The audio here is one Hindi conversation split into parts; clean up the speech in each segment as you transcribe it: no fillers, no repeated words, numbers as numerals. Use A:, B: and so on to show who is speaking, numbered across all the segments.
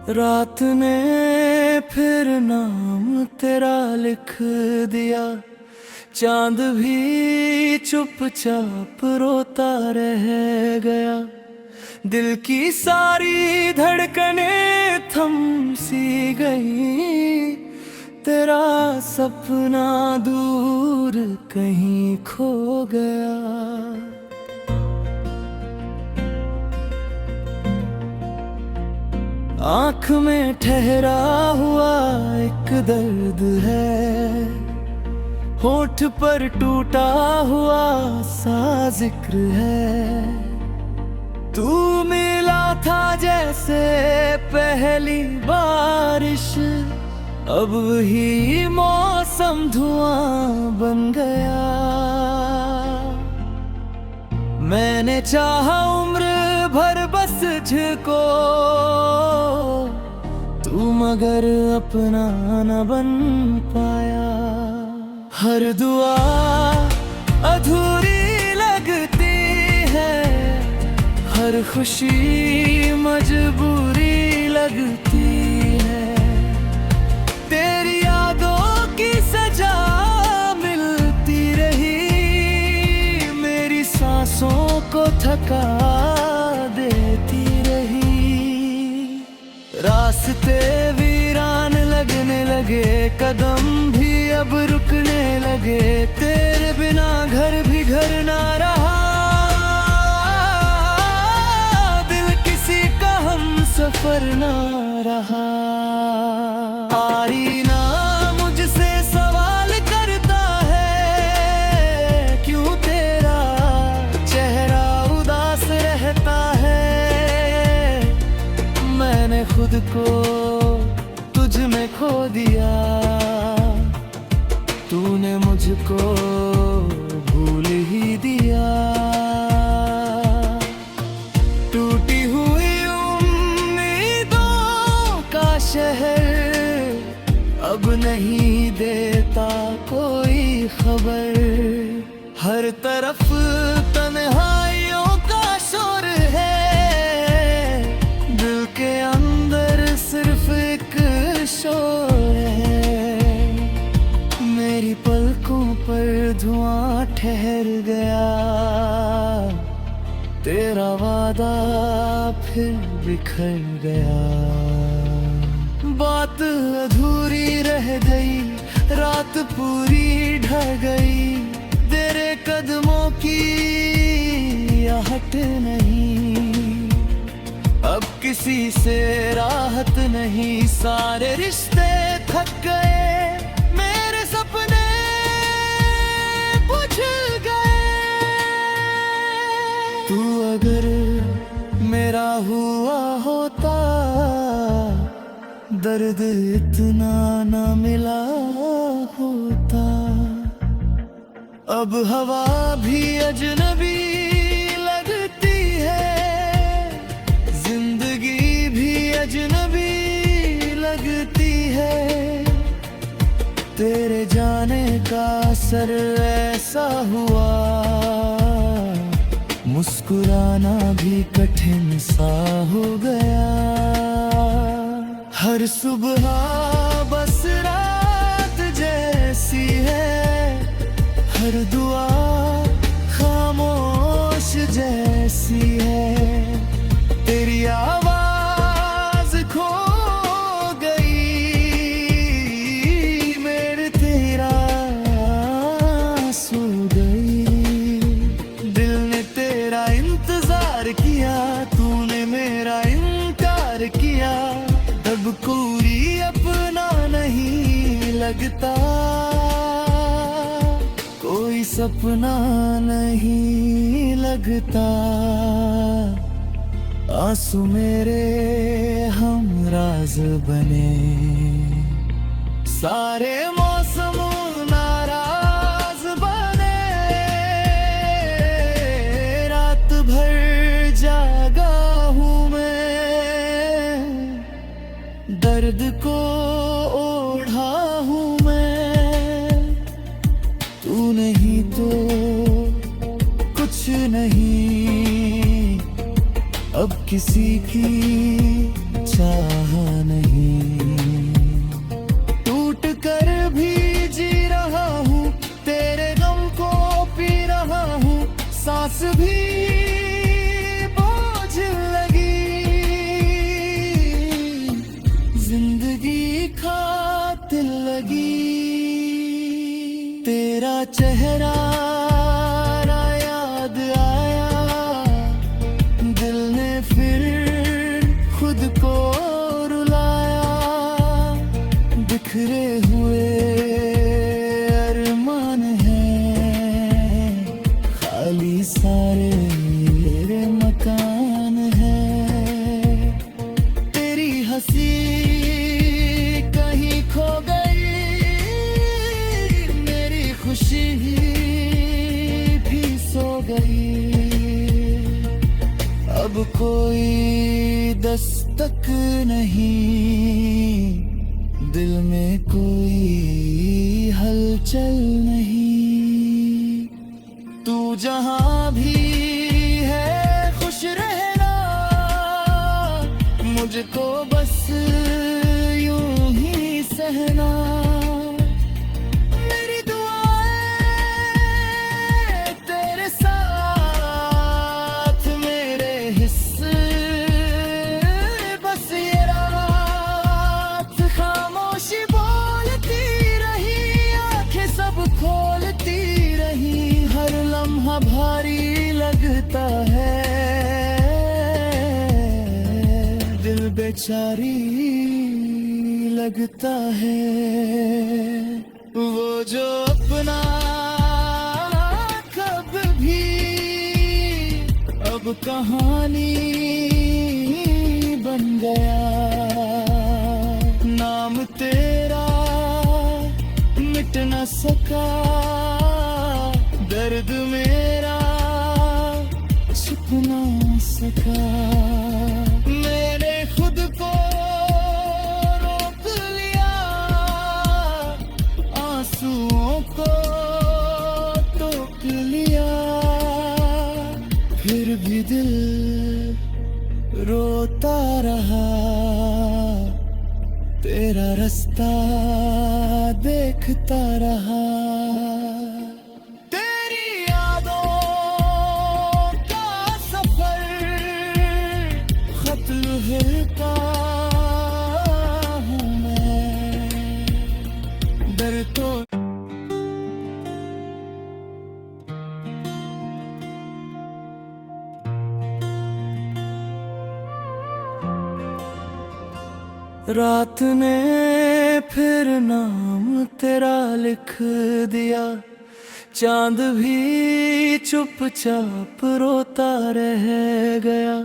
A: रात ने फिर नाम तेरा लिख दिया, चांद भी चुपचाप रोता रह गया। दिल की सारी धड़कने थम सी गई, तेरा सपना दूर कहीं खो गया। आँख में ठहरा हुआ एक दर्द है, होठ पर टूटा हुआ सा जिक्र है। तू मिला था जैसे पहली बारिश, अब ही मौसम धुआं बन गया। मैंने चाहा उम्र भर बस तुझको, तू मगर अपना न बन पाया। हर दुआ अधूरी लगती है, हर खुशी मजबूरी लगती है। तेरी यादों की सजा मिलती रही, मेरी सांसों को थका देती रही। रास्ते वीरान लगने लगे, कदम भी अब रुकने लगे। तेरे बिना घर भी घर ना रहा, दिल किसी का हम सफर ना रहा। आरी ना मुझसे सवाल करता है, क्यों तेरा चेहरा उदास रहता है। मैंने खुद को तुझ में खो दिया, तूने मुझको भूल ही दिया। टूटी हुई उम्मीदों का शहर अब नहीं देता कोई खबर। हर तरफ तन्हाइयों का शोर है, दिल के अंदर सिर्फ एक शोर है। मेरी पलकों पर धुआं ठहर गया, तेरा वादा फिर बिखर गया। बात अधूरी रह गई, रात पूरी ढह गई। तेरे कदमों की आहट नहीं, अब किसी से राहत नहीं। सारे रिश्ते थक गए, मेरे सपने बुझ गए। तू अगर मेरा हुआ होता, दर्द इतना ना मिला होता। अब हवा भी अजनबी लगती है, जिंदगी भी अजनबी लगती है। तेरे जाने का असर ऐसा हुआ, मुस्कुराना भी कठिन सा हो गया। हर सुबह बस रात जैसी है, हर दुआ खामोश जैसी है। तेरी आवाज खो गई, मेरे तेरा सो गई। दिल ने तेरा इंतजार किया, तूने मेरा इनकार किया। अब कोई अपना नहीं लगता, कोई सपना नहीं लगता। आंसू मेरे हमराज बने, सारे मौसम नाराज बने। रात भर जागा हूँ मैं, दर्द को ओढ़ा हूँ मैं। तू नहीं तो कुछ नहीं, अब किसी की चाहा नहीं। टूट कर भी जी रहा हूँ, तेरे गम को पी रहा हूँ, सांस भी बोझ लगी। जिंदगी खातिर लगी। तेरा चेहरा याद आया, दिल ने फिर खुद को रुलाया। बिखरे हुए अरमान हैं, खाली सारे मकान हैं। तेरी हंसी कहीं खो गई, मेरी खुशी भी सो गई। अब कोई दस्तक नहीं, दिल में कोई हलचल नहीं। तू जहां भी है खुश रहना, मुझको बस यूं ही सहना। मेरी दुआएं तेरे साथ, मेरे हिस्से बस ये रात। खामोशी बोलती रही, आंखें सब खोलती रही। हर लम्हा भारी लगता है, दिल बेचारी लगता है। वो जो अपना कब भी अब कहानी बन गया। नाम तेरा मिट न सका, दर्द मेरा छुप न सका। मैंने खुद को रोक लिया, आंसुओं को तोप लिया। फिर भी दिल रोता रहा, तेरा रास्ता देखता रहा। तेरी यादों का सफर खत लिखता हूँ मैं, डर तो रात ने फिर नाम तेरा लिख दिया। चांद भी चुपचाप रोता रह गया।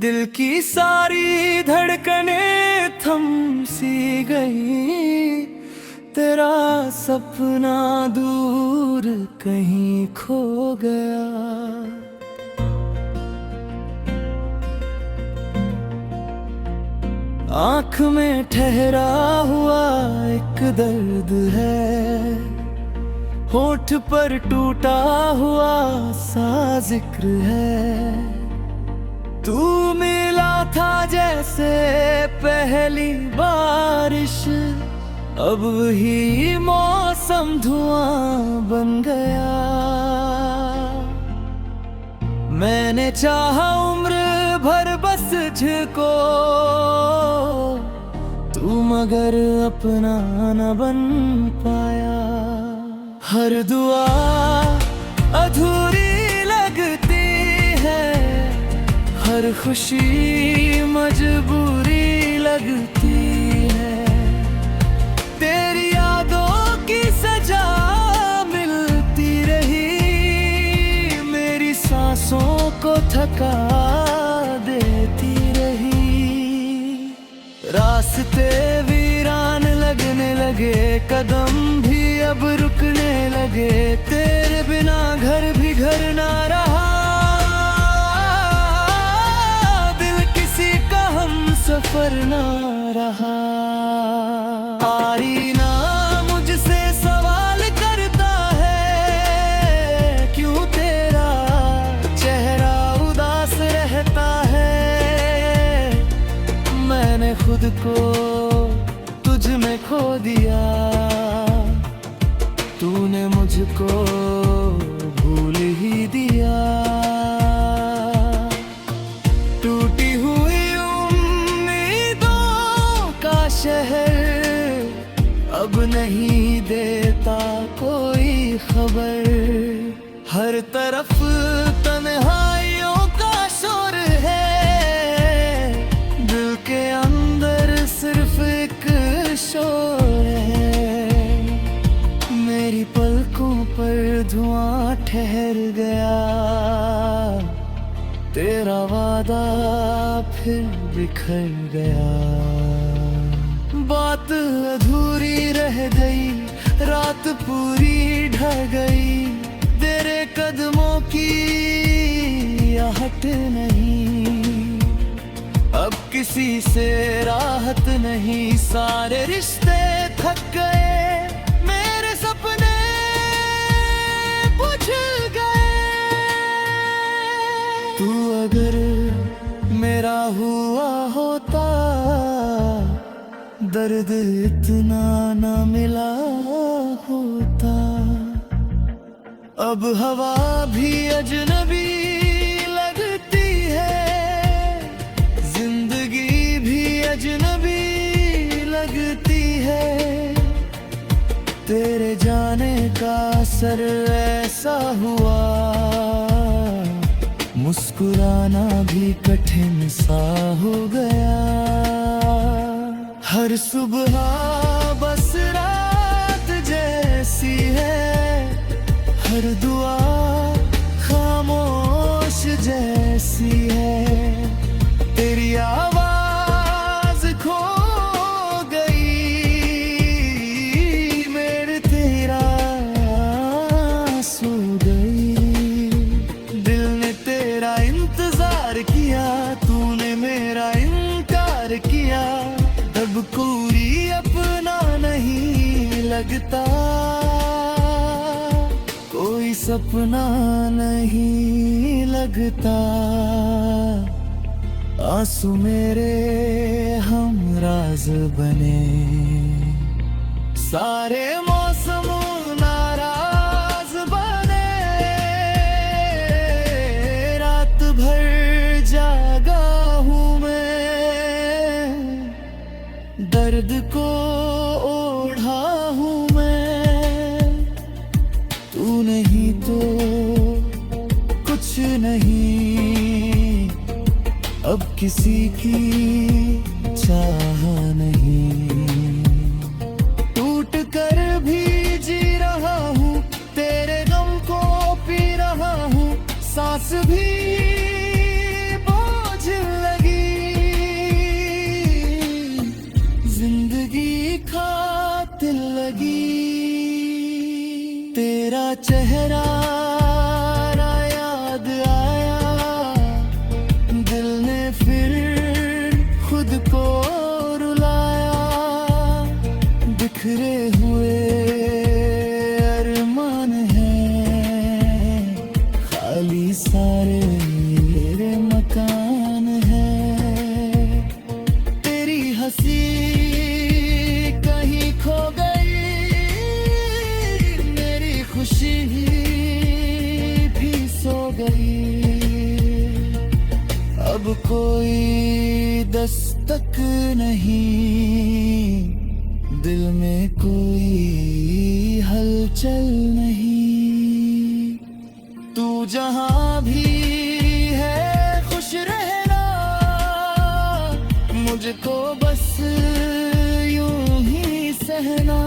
A: दिल की सारी धड़कनें थम सी गई, तेरा सपना दूर कहीं खो गया। आँख में ठहरा हुआ एक दर्द है, होठ पर टूटा हुआ सा जिक्र है। तू मिला था जैसे पहली बारिश, अब ही मौसम धुआं बन गया। मैंने चाहा उम्र भर बस तुझको, तू मगर अपना न बन पाया। हर दुआ अधूरी लगती है, हर खुशी मजबूरी लगती है। तेरी यादों की सजा मिलती रही, मेरी सांसों को थका देती रही। रास्ते वीरान लगने लगे, कदम भी अब रुकने लगे। तेरे बिना घर भी घर ना रहा, दिल किसी का हम सफर ना रहा। आरी ना मुझसे सवाल करता है, क्यों तेरा चेहरा उदास रहता है। मैं को तुझ में खो दिया, तूने मुझको भूल ही दिया। टूटी हुई उम्मीदों का शहर अब नहीं देता कोई खबर। हर तरफ तन्हाइयों का शोर है, दिल के अंदर सिर्फ एक शोर है। मेरी पलकों पर धुआं ठहर गया, तेरा वादा फिर बिखर गया। बात अधूरी रह गई, रात पूरी ढह गई, तेरे कदमों की आहट नहीं। अब किसी से राहत नहीं, सारे रिश्ते थक गए, मेरे सपने बुझ गए। तू अगर मेरा हुआ होता, दर्द इतना ना मिला होता। अब हवा भी अजनबी लगती है, जिंदगी भी अजनबी लगती है। तेरे जाने का असर ऐसा हुआ, मुस्कुराना भी कठिन सा हो गया। हर सुबह बस रात जैसी है, हर दुआ खामोश जैसी है। तेरी आवाज खो गई, मेरे तेरा सो गई। दिल ने तेरा इंतजार किया, तूने मेरा इनकार किया। अब कोई अपना नहीं लगता, कोई सपना नहीं लगता। आंसू मेरे हमराज बने, सारे मौसम नाराज बने। रात भर जागा हूँ मैं, दर्द को ओढ़ा हूँ मैं। तू नहीं तो कुछ नहीं, अब किसी की चाह नहीं। टूट कर भी जी रहा हूँ, तेरे गम को पी रहा हूँ। सांस भी बोझ लगी, जिंदगी खातिर लगी। तेरा चेहरा याद आया, दिल ने फिर खुद को रुलाया। बिखरे हुए अरमान हैं, खाली सारे मेरे मकान हैं। तेरी हंसी कहीं खो गई, मेरी खुशी भी सो गई। अब कोई दस्तक नहीं, दिल में कोई हलचल नहीं। तू जहां भी है खुश रहना, मुझको बस यूं ही सहना।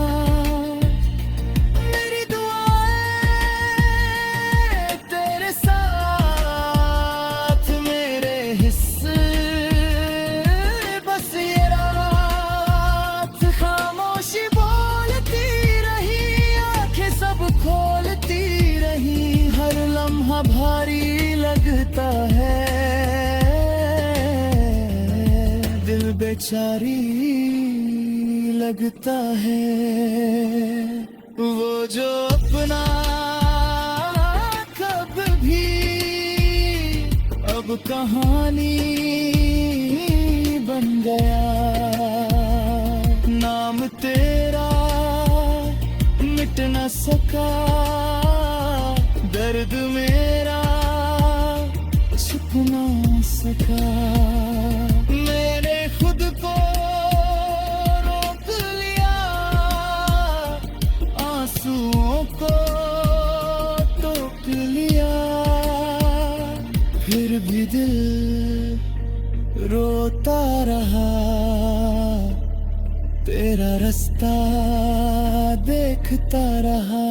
A: मेरी दुआएं तेरे साथ, मेरे हिस्से बस ये रात। खामोशी बोलती रही, आंखें सब खोलती रही। हर लम्हा भारी लगता है, दिल बेचारी लगता है। वो जो अपना कब भी अब कहानी बन गया। मिट न सका, दर्द मेरा छुप न सका। मैंने खुद को रोक लिया, आंसुओं को टोक लिया, फिर भी दिल रोता रहा, तेरा रास्ता देखता रहा।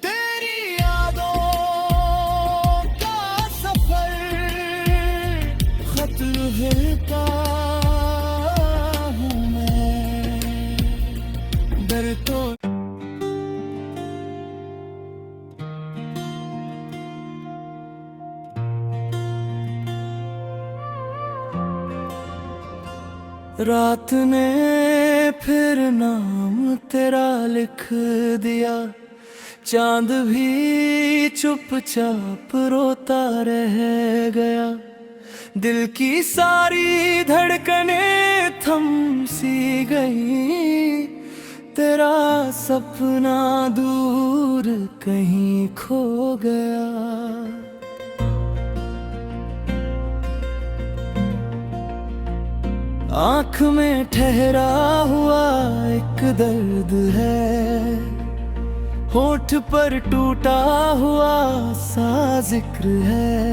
A: तेरी यादों का सफर खत लिखता हूँ मैं, डर तो रात ने फिर नाम तेरा लिख दिया, चांद भी चुपचाप रोता रह गया। दिल की सारी धड़कनें थम सी गई, तेरा सपना दूर कहीं खो गया। आँख में ठहरा हुआ एक दर्द है, होठ पर टूटा हुआ सा जिक्र है।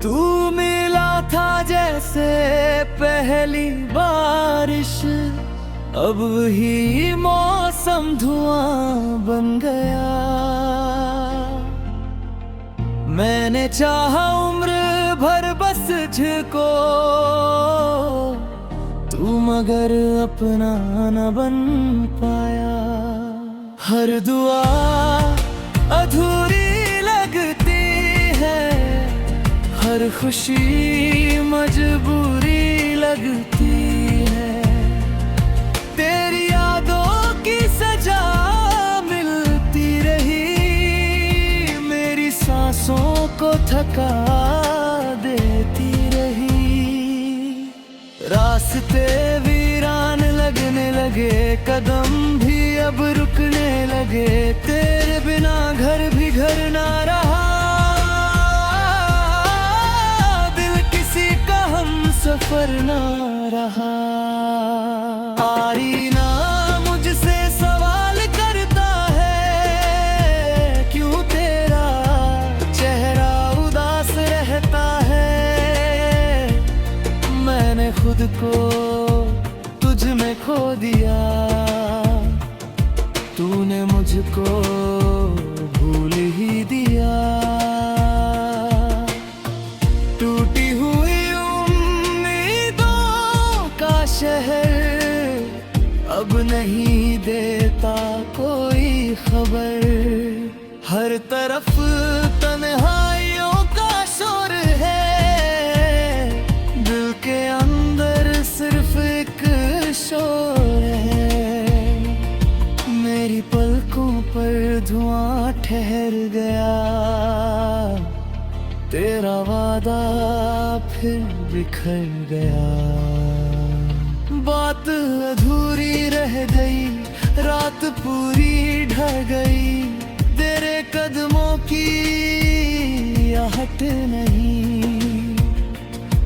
A: तू मिला था जैसे पहली बारिश, अब ही मौसम धुआं बन गया। मैंने चाहा उम्र भर बस तुझको, तू मगर अपना न बन पाया। हर दुआ अधूरी लगती है, हर खुशी मजबूरी लगती है। तेरी यादों की सजा मिलती रही, मेरी सांसों को थका देती रही। रास्ते वीरान लगने लगे, कदम भी अब रुकने लगे। तेरे बिना घर भी घर ना रहा, दिल किसी का हम सफर ना रहा। आरी ना मुझसे सवाल करता है, क्यों तेरा चेहरा उदास रहता है। मैंने खुद को तुझ में खो दिया, तूने मुझको भूल ही दिया। टूटी हुई उम्मीदों का शहर अब नहीं देता कोई खबर। हर तरफ तन्हाइयों का शोर है, दिल के अंदर सिर्फ एक शोर है। मेरी पलकों पर धुआं ठहर गया, तेरा वादा फिर बिखर गया। बात अधूरी रह गई, रात पूरी ढह गई। तेरे कदमों की आहट नहीं,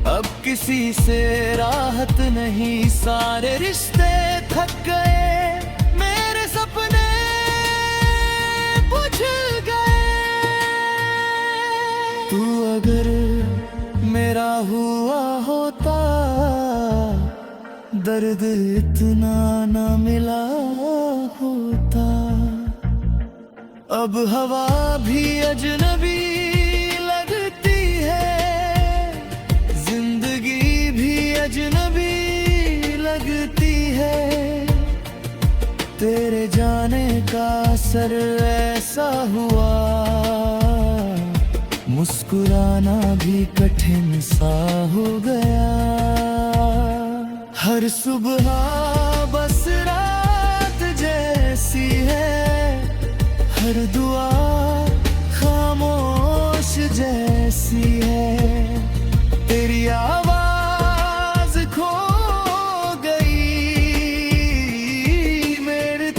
A: अब किसी से राहत नहीं। सारे रिश्ते थक गए, मेरे सपने बुझ गए। तू अगर मेरा हुआ होता, दर्द इतना ना मिला होता। अब हवा भी अजनबी लगती है, जिंदगी भी अजनबी लगती है। तेरे जाने का असर ऐसा हुआ, मुस्कुराना भी कठिन सा हो गया। हर सुबह बस रात जैसी है, हर दुआ खामोश जैसी है। तेरी आवाज खो गई मेरे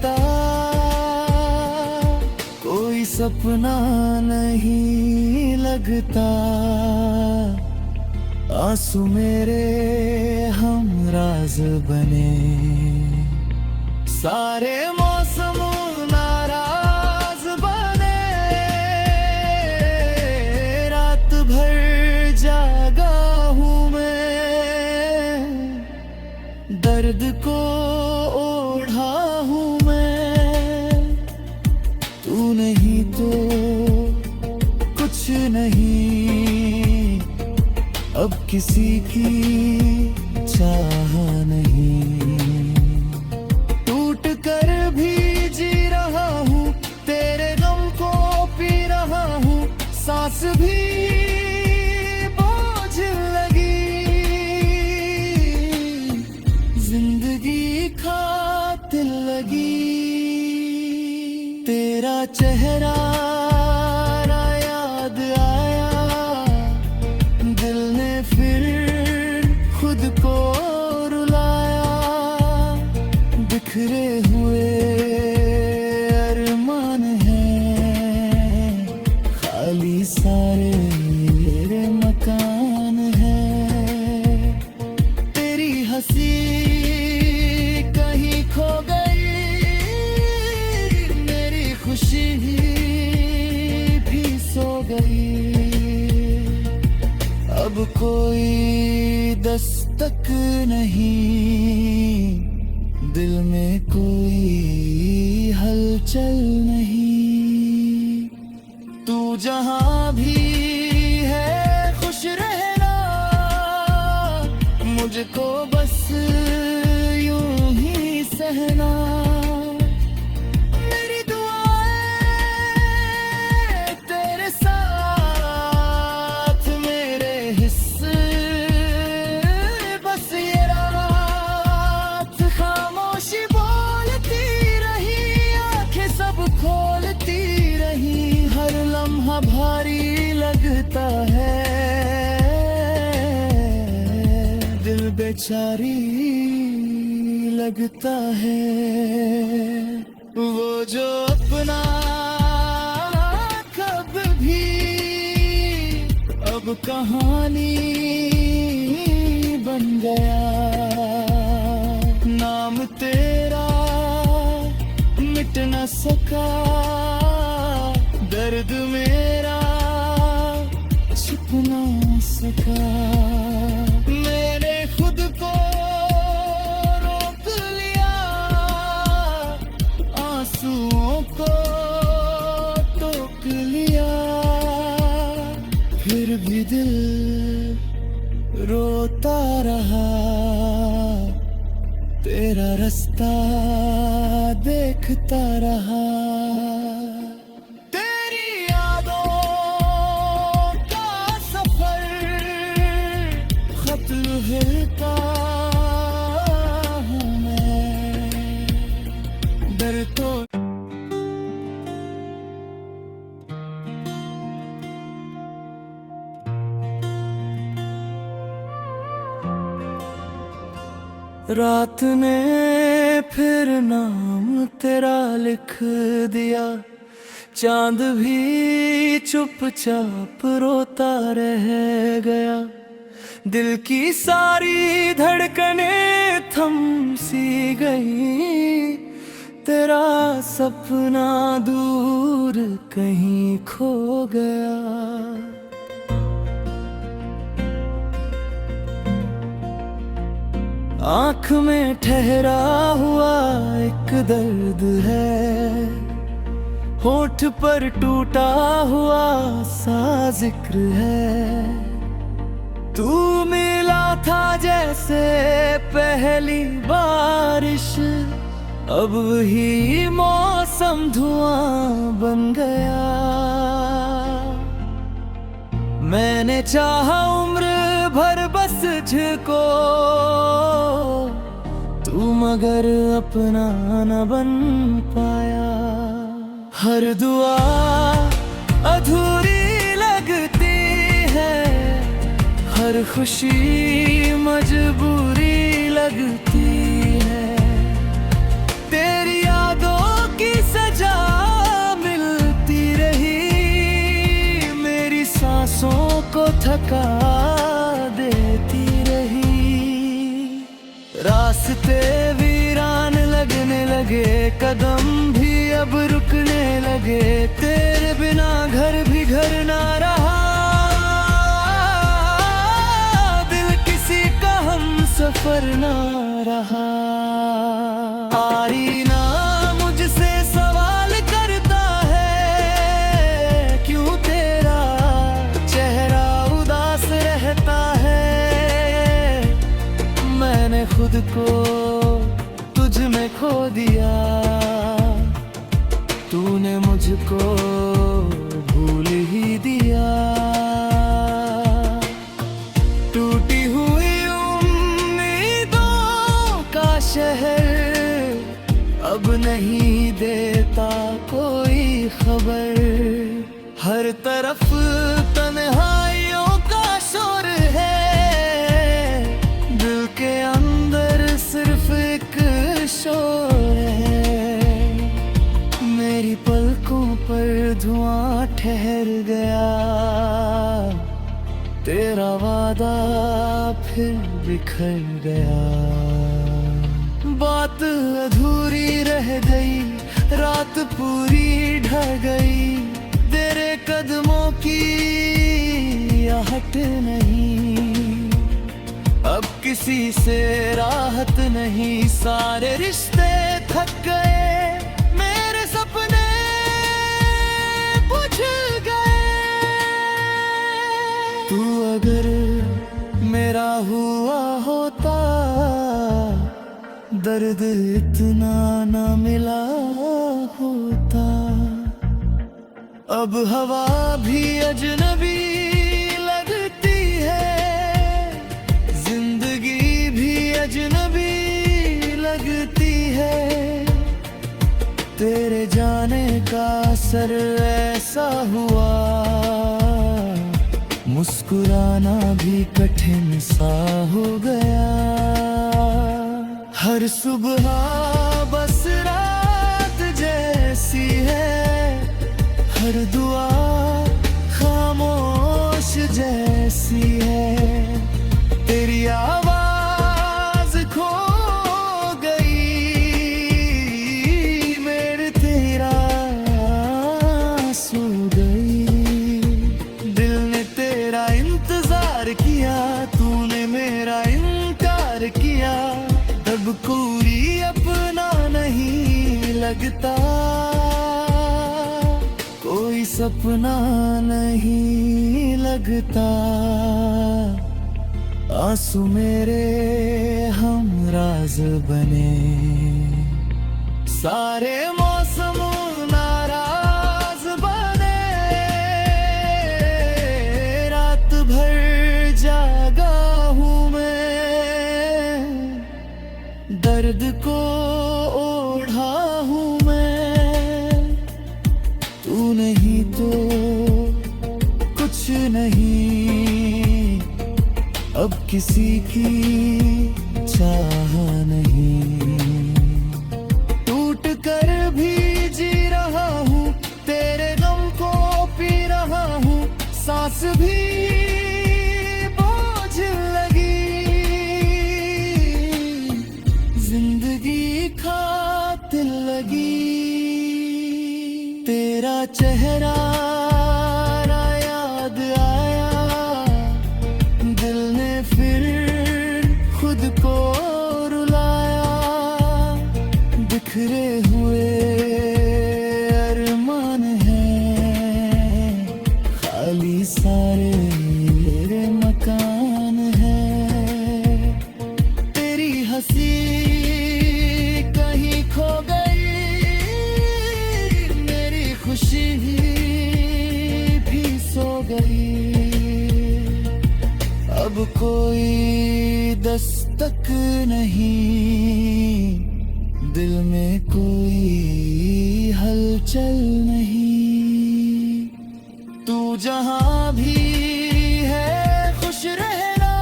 A: लगता, कोई सपना नहीं लगता। आंसू मेरे हमराज बने, सारे मौसम नाराज बने। रात भर जागा हूँ मैं, दर्द को ओढ़ा हूँ मैं। तू नहीं तो कुछ नहीं, अब किसी की चाह नहीं। टूट कर भी जी रहा हूँ, तेरे गम को पी रहा हूँ। सांस भी बोझ लगी, जिंदगी खातिर लगी। तेरा चेहरा याद आया, दिल ने फिर खुद को रुलाया। बिखरे हुए अरमान हैं, खाली सारे मेरे मकान हैं। तेरी हंसी कहीं खो गई, मेरी खुशी भी सो गई। अब कोई दस्तक नहीं, दिल में कोई हलचल नहीं। तू जहां भी है खुश रहना, मुझको बस यूं ही सहना। मेरी दुआएं तेरे साथ, मेरे हिस्से बस ये रात। खामोशी बोलती रही, आंखें सब खोलती रही। हर लम्हा भारी लगता है, दिल बेचारी लगता है। वो जो अपना कब भी अब कहानी बन गया। नाम तेरा मिट न सका, दर्द मेरा छुप न सका। मैंने खुद को रोक लिया, आंसुओं को टोक लिया। फिर भी दिल रोता रहा, तेरा रास्ता देखता रहा। तेरी यादों का सफर खत लिखता हूँ मैं, डर तो रात ने फिर नाम तेरा लिख दिया। चांद भी चुपचाप रोता रह गया। दिल की सारी धड़कनें थम सी गई, तेरा सपना दूर कहीं खो गया। आँख में ठहरा हुआ एक दर्द है, होठ पर टूटा हुआ सा जिक्र है। तू मिला था जैसे पहली बारिश, अब वही मौसम धुआं बन गया। मैंने चाहा उम्र भर बस तुझको, तू मगर अपना न बन पाया। हर दुआ अधूरी लगती है, हर खुशी मजबूरी लगती है। तेरी यादों कदम भी अब रुकने लगे, तेरे बिना घर भी घर ना रहा। दिल किसी का हम सफर ना रहा। आईना मुझसे सवाल करता है, क्यों तेरा चेहरा उदास रहता है। मैंने खुद को तुझ में खो दिया, तूने मुझको भूल ही दिया। टूटी हुई उम्मीदों का शहर अब नहीं देता कोई खबर। हर तरफ तन्हाइयों का शोर है, दिल के अंदर सिर्फ एक शोर है। मेरी पलकों पर धुआं ठहर गया, तेरा वादा फिर बिखर गया। बात अधूरी रह गई, रात पूरी ढह गई। तेरे कदमों की आहट नहीं, अब किसी से राहत नहीं। सारे रिश्ते थक गए, मेरे सपने बुझ गए। तू अगर मेरा हुआ होता, दर्द इतना ना मिला होता। अब हवा भी अजनबी लगती है, जिंदगी भी अजनबी लगती है। तेरे जाने का असर ऐसा हुआ, मुस्कुराना भी कठिन सा हो गया। हर सुबह बस रात जैसी है, हर दुआ खामोश जैसी है। तेरी आवाज खो गई, मेरे तेरा सो गई। दिल ने तेरा इंतजार किया, तूने मेरा इनकार किया। अब कोई अपना नहीं लगता, कोई सपना नहीं लगता। आंसू मेरे हमराज बने, सारे मौसम नाराज बने। रात भर जागा हूँ मैं, दर्द को ओढ़ा हूँ मैं। तू नहीं तो कुछ नहीं, अब किसी की चाह नहीं। टूट कर भी जी रहा हूँ, तेरे गम को पी रहा हूँ। सांस भी बोझ लगी, जिंदगी खातिर लगी। तेरा चेहरा याद आया, दिल ने फिर खुद को रुलाया। बिखरे हुए अरमान हैं, खाली सारे मकान हैं। तेरी हंसी कहीं खो गई, मेरी खुशी भी सो गई। अब कोई दस्तक नहीं, दिल में कोई हलचल नहीं। तू जहां भी है खुश रहना,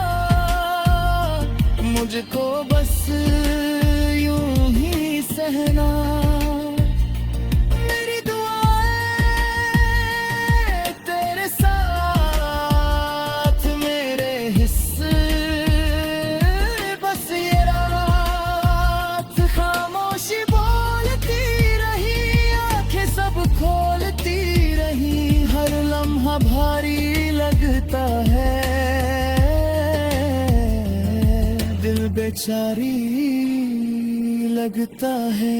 A: मुझको बस यूं ही सहना। मेरी दुआएं तेरे साथ, मेरे हिस्से बस ये रात खामोशी बोलती लगता है, दिल बेचारी लगता है।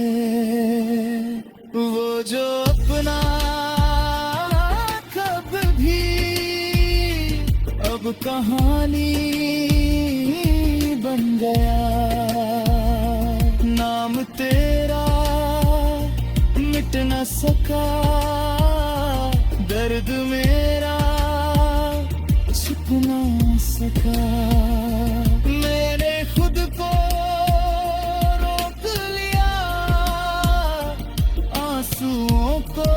A: वो जो अपना कब भी अब कहानी बन गया, नाम तेरा मिट न सका, दर्द मेरा छुप ना सका। मैंने खुद को रोक लिया, आंसुओं को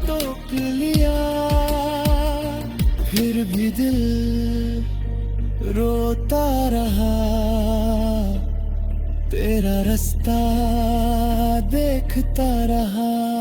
A: टोक लिया, फिर भी दिल रोता रहा, तेरा रास्ता देखता रहा।